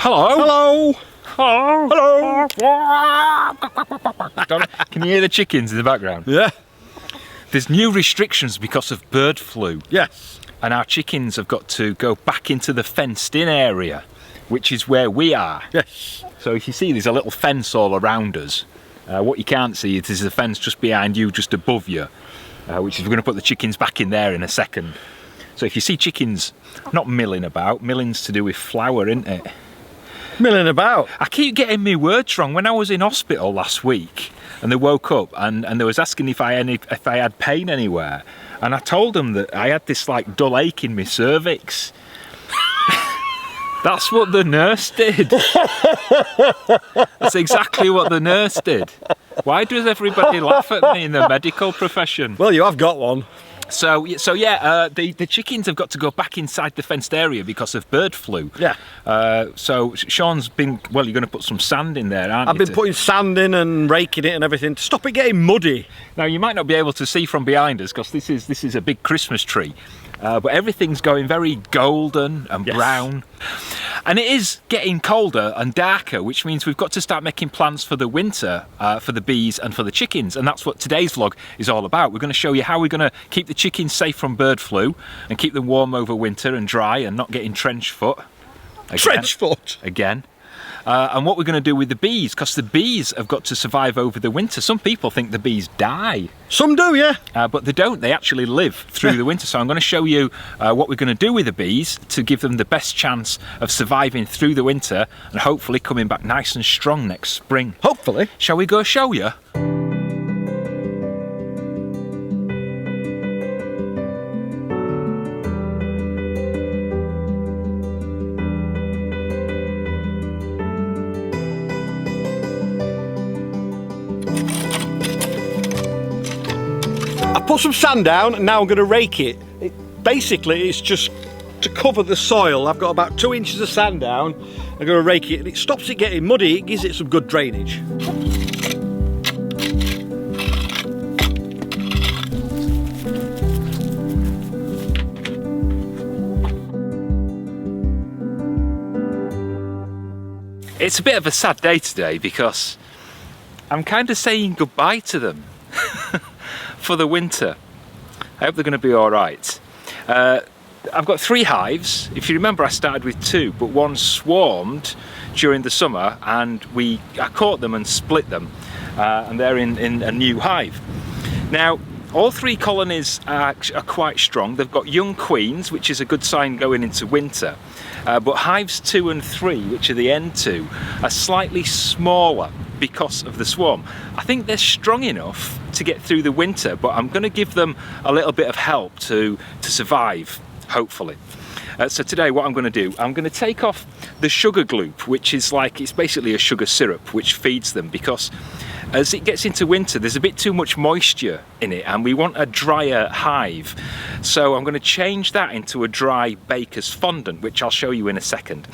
Hello. Hello. Hello. Can you hear the chickens in the background? Yeah. There's new restrictions because of bird flu. Yes. And our chickens have got to go back into the fenced-in area, which is where we are. Yes. So if you see, there's a little fence all around us. What you can't see is there's a fence just behind you, just above you, which is we're going to put the chickens back in there in a second. So if you see chickens not milling about, milling's to do with flour, isn't it? Milling about. I keep getting my words wrong. When I was in hospital last week and they woke up and they was asking if I had pain anywhere, and I told them that I had this like dull ache in my cervix. That's what the nurse did. That's exactly what the nurse did. Why does everybody laugh at me in the medical profession? Well, you have got one. So yeah, the chickens have got to go back inside the fenced area because of bird flu. Yeah. So Sean's been, well, you're going to put some sand in there, aren't you? I've been putting sand in and raking it and everything to stop it getting muddy. Now you might not be able to see from behind us because this is a big Christmas tree. But everything's going very golden and brown. And it is getting colder and darker, which means we've got to start making plans for the winter, for the bees and for the chickens. And that's what today's vlog is all about. We're going to show you how we're going to keep the chickens safe from bird flu and keep them warm over winter and dry and not getting trench foot. Trench foot? Again. And what we're going to do with the bees, because the bees have got to survive over the winter. Some people think the bees die. Some do, yeah. But they don't. They actually live through the winter. So I'm going to show you what we're going to do with the bees to give them the best chance of surviving through the winter and hopefully coming back nice and strong next spring. Hopefully. Shall we go show you? Put some sand down and now I'm going to rake it. Basically, it's just to cover the soil. I've got about 2 inches of sand down. I'm going to rake it and it stops it getting muddy. It gives it some good drainage. It's a bit of a sad day today because I'm kind of saying goodbye to them. For the winter. I hope they're going to be all right. I've got 3 hives. If you remember, I started with 2, but one swarmed during the summer and I caught them and split them, and they're in a new hive. Now, all 3 colonies are quite strong. They've got young queens, which is a good sign going into winter. But hives 2 and 3, which are the end 2, are slightly smaller because of the swarm. I think they're strong enough to get through the winter, but I'm going to give them a little bit of help to survive, hopefully. So today what I'm going to do, I'm going to take off the sugar gloop, which is it's basically a sugar syrup which feeds them, because as it gets into winter there's a bit too much moisture in it and we want a drier hive. So I'm going to change that into a dry baker's fondant, which I'll show you in a second.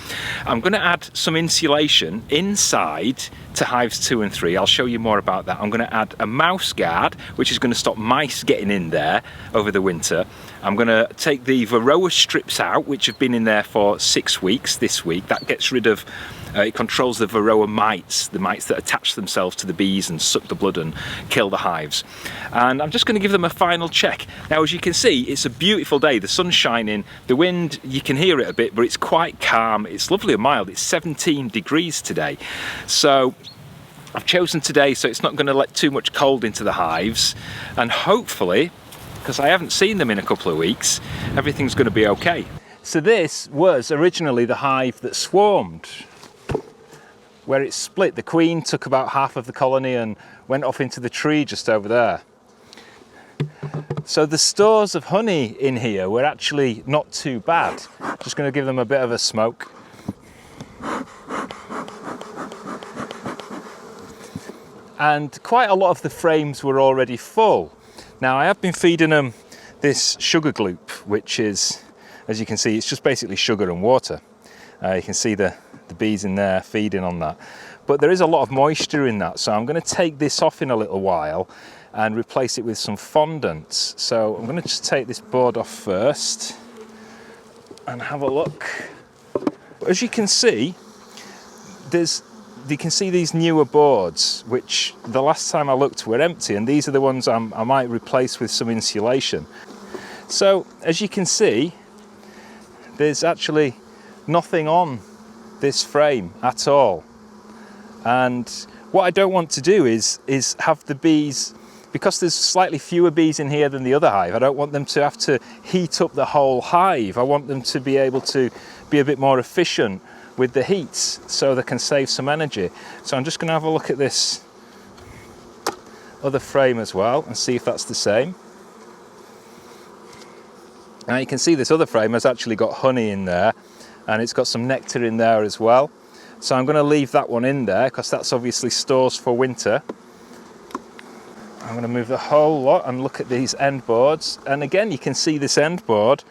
I'm going to add some insulation inside to hives 2 and 3. I'll show you more about that. I'm going to add a mouse guard, which is going to stop mice getting in there over the winter. I'm going to take the varroa strips out, which have been in there for 6 weeks this week. That gets rid of, it controls the varroa mites, the mites that attach themselves to the bees and suck the blood and kill the hives. And I'm just going to give them a final check. Now, as you can see, it's a beautiful day. The sun's shining, the wind, you can hear it a bit, but it's quite calm. It's lovely and mild. It's 17 degrees today. So I've chosen today so it's not going to let too much cold into the hives, and hopefully, because I haven't seen them in a couple of weeks, everything's going to be okay. So this was originally the hive that swarmed. Where it split, the queen took about half of the colony and went off into the tree just over there. So the stores of honey in here were actually not too bad. Just going to give them a bit of a smoke. And quite a lot of the frames were already full. Now I have been feeding them this sugar gloop, which is, as you can see, it's just basically sugar and water. You can see the bees in there feeding on that. But there is a lot of moisture in that, so I'm going to take this off in a little while and replace it with some fondants. So I'm going to just take this board off first and have a look. As you can see, you can see these newer boards, which the last time I looked were empty, and these are the ones I might replace with some insulation. So as you can see, there's actually nothing on this frame at all. And what I don't want to do is have the bees, because there's slightly fewer bees in here than the other hive, I don't want them to have to heat up the whole hive. I want them to be able to be a bit more efficient with the heats so they can save some energy. So I'm just going to have a look at this other frame as well and see if that's the same. Now you can see this other frame has actually got honey in there, and it's got some nectar in there as well. So I'm going to leave that one in there because that's obviously stores for winter. I'm going to move the whole lot and look at these end boards, and again you can see this end board,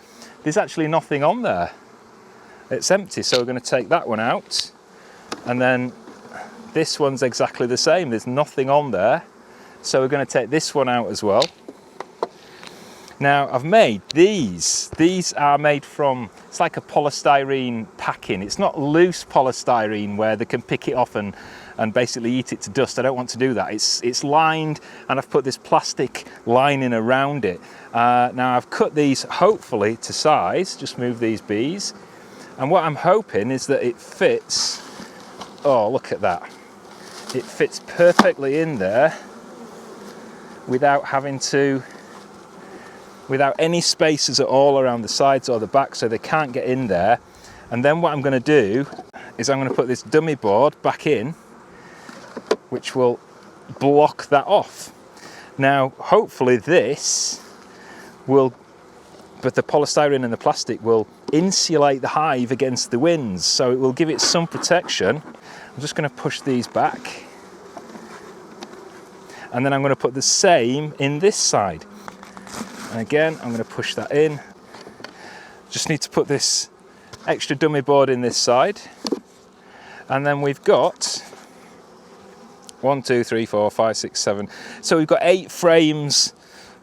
there's actually nothing on there. It's empty, so we're going to take that one out, and then this one's exactly the same, there's nothing on there, so we're going to take this one out as well. Now I've made these are made from, it's like a polystyrene packing. It's not loose polystyrene where they can pick it off and basically eat it to dust. I don't want to do that. It's lined, and I've put this plastic lining around it. Now I've cut these hopefully to size, just move these bees. And what I'm hoping is that it fits, oh look at that. It fits perfectly in there without any spaces at all around the sides or the back, so they can't get in there. And then what I'm going to do is I'm going to put this dummy board back in, which will block that off. Now hopefully this will, but the polystyrene and the plastic will insulate the hive against the winds, so it will give it some protection. I'm just going to push these back, and then I'm going to put the same in this side. And again, I'm going to push that in. Just need to put this extra dummy board in this side. And then we've got 1, 2, 3, 4, 5, 6, 7. So we've got 8 frames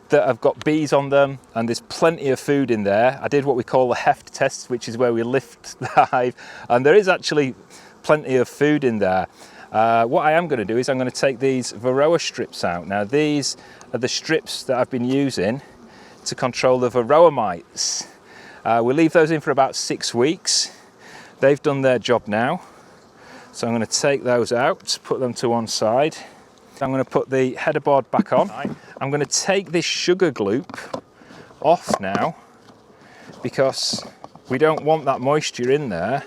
that have got bees on them, and there's plenty of food in there. I did what we call the heft test, which is where we lift the hive, and there is actually plenty of food in there. What I am going to do is I'm going to take these Varroa strips out. Now these are the strips that I've been using to control the Varroa mites. We'll leave those in for about 6 weeks. They've done their job now. So I'm going to take those out, put them to one side. I'm going to put the header board back on. I'm going to take this sugar gloop off now because we don't want that moisture in there.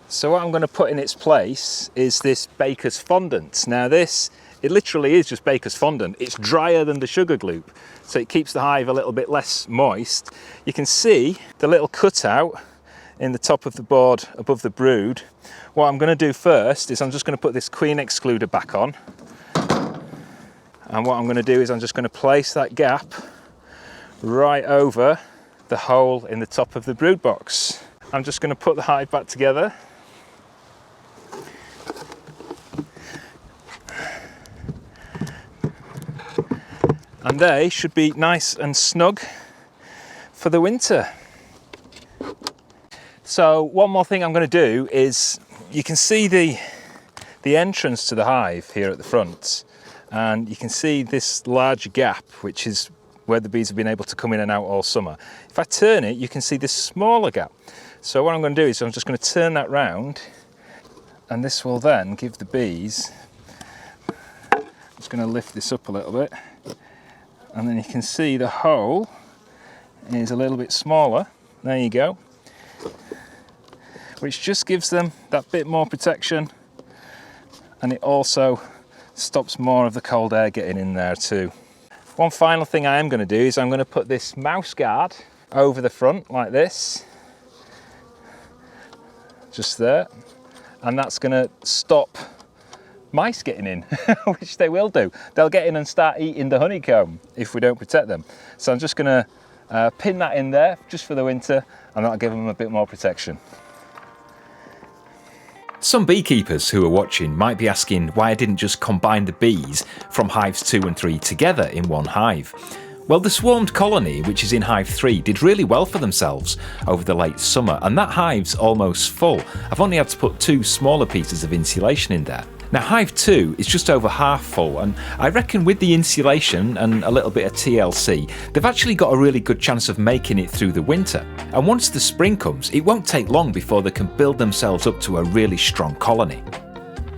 So what I'm going to put in its place is this baker's fondant. Now this, it literally is just baker's fondant. It's drier than the sugar gloop, so it keeps the hive a little bit less moist. You can see the little cutout in the top of the board above the brood. What I'm going to do first is I'm just going to put this queen excluder back on. And what I'm going to do is I'm just going to place that gap right over the hole in the top of the brood box. I'm just going to put the hive back together. And they should be nice and snug for the winter. So one more thing I'm going to do is, you can see the entrance to the hive here at the front, and you can see this large gap, which is where the bees have been able to come in and out all summer. If I turn it, you can see this smaller gap. So what I'm going to do is I'm just going to turn that round, and this will then give the bees, I'm just going to lift this up a little bit, and then you can see the hole is a little bit smaller. There you go. Which just gives them that bit more protection, and it also stops more of the cold air getting in there too. One final thing I am going to do is I'm going to put this mouse guard over the front like this, just there, and that's going to stop mice getting in, which they will do. They'll get in and start eating the honeycomb if we don't protect them. So I'm just going to pin that in there just for the winter, and that'll give them a bit more protection. Some beekeepers who are watching might be asking why I didn't just combine the bees from hives 2 and 3 together in one hive. Well, the swarmed colony, which is in Hive 3, did really well for themselves over the late summer, and that hive's almost full. I've only had to put 2 smaller pieces of insulation in there. Now, Hive 2 is just over half full, and I reckon with the insulation and a little bit of TLC, they've actually got a really good chance of making it through the winter. And once the spring comes, it won't take long before they can build themselves up to a really strong colony.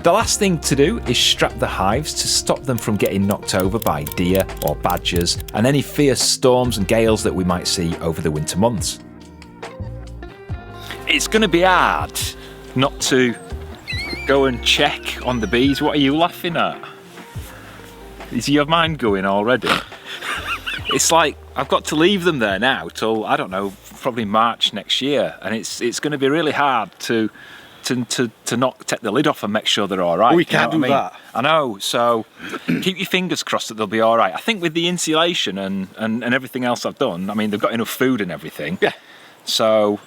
The last thing to do is strap the hives to stop them from getting knocked over by deer or badgers and any fierce storms and gales that we might see over the winter months. It's going to be hard not to go and check on the bees. What are you laughing at? Is your mind going already? It's like I've got to leave them there now till, I don't know, probably March next year, and it's going to be really hard to not take the lid off and make sure they're all right. We can't do that. I know, so keep your fingers crossed that they'll be all right. I think with the insulation and everything else I've done, I mean, they've got enough food and everything. Yeah. So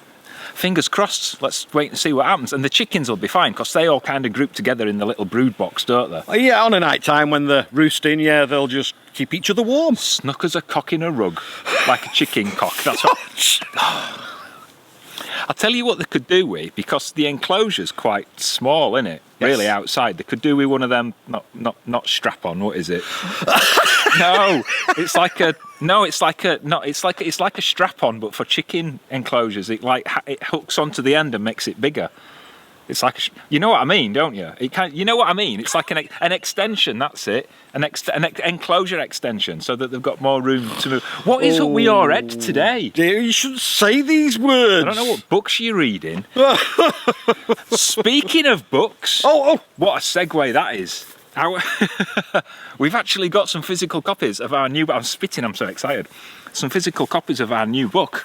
fingers crossed, let's wait and see what happens. And the chickens will be fine because they all kind of group together in the little brood box, don't they? Oh, yeah, on a night time when they're roosting, yeah, they'll just keep each other warm. Snug as a cock in a rug, like a chicken cock. That's what. I'll tell you what they could do with, because the enclosure's quite small, isn't it? Yes. Really outside. They could do with one of them, not strap on. What is it? No, it's like a strap on, but for chicken enclosures. It hooks onto the end and makes it bigger. It's like you know what I mean, don't you? You know what I mean? It's like an extension. That's it. An enclosure extension, so that they've got more room to move. What is up with your head today? Dear, you shouldn't say these words. I don't know what books you're reading. Speaking of books, what a segue that is. We've actually got some physical copies of our new book. I'm spitting, I'm so excited. Some physical copies of our new book,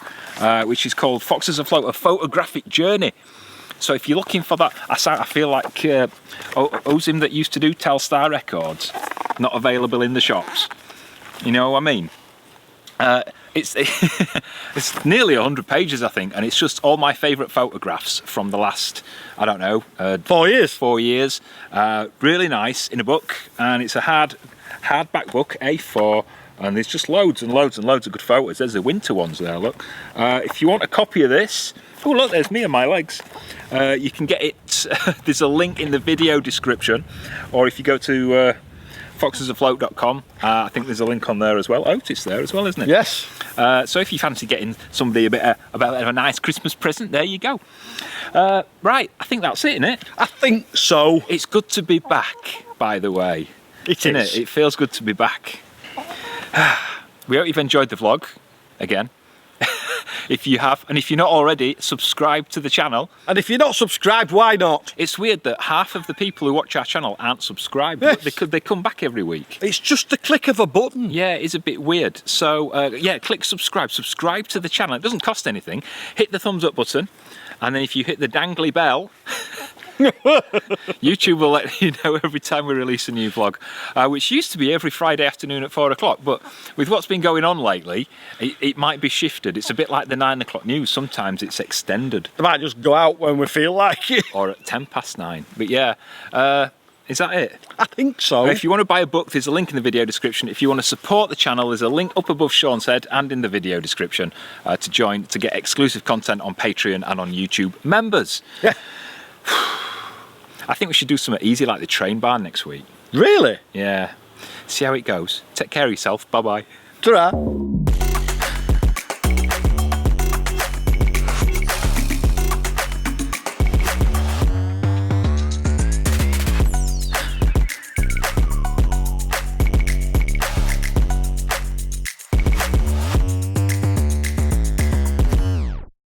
which is called Foxes Afloat, A Photographic Journey. So if you're looking for that, I feel like Autum that used to do Telstar Records, not available in the shops. You know what I mean? It's nearly 100 pages, I think, and it's just all my favourite photographs from the last, I don't know, 4 years. 4 years. Really nice in a book, and it's a hardback book, A4, and there's just loads and loads and loads of good photos. There's the winter ones there, look. If you want a copy of this, oh look, there's me and my legs. You can get it, there's a link in the video description, or if you go to foxesafloat.com, I think there's a link on there as well. Oh, it's there as well, isn't it? Yes. So if you fancy getting somebody a bit of a nice Christmas present, there you go. Right, I think that's it, isn't it? I think so. It's good to be back, by the way. It is. It feels good to be back. We hope you've enjoyed the vlog, again. If you have, and if you're not already, subscribe to the channel. And if you're not subscribed, why not? It's weird that half of the people who watch our channel aren't subscribed. Yes. They come back every week. It's just the click of a button. Yeah, it's a bit weird. So yeah, click subscribe. Subscribe to the channel. It doesn't cost anything. Hit the thumbs up button, and then if you hit the dangly bell, YouTube will let you know every time we release a new vlog, which used to be every Friday afternoon at 4 o'clock, but with what's been going on lately, it might be shifted. It's a bit like the 9 o'clock news. Sometimes it's extended. It might just go out when we feel like it. Or at 9:10. But yeah, is that it? I think so. If you want to buy a book, there's a link in the video description. If you want to support the channel, there's a link up above Sean's head and in the video description to join, to get exclusive content on Patreon and on YouTube members. Yeah. I think we should do something easy like the train barn next week. Really? Yeah. See how it goes. Take care of yourself. Bye-bye. Ta-ra.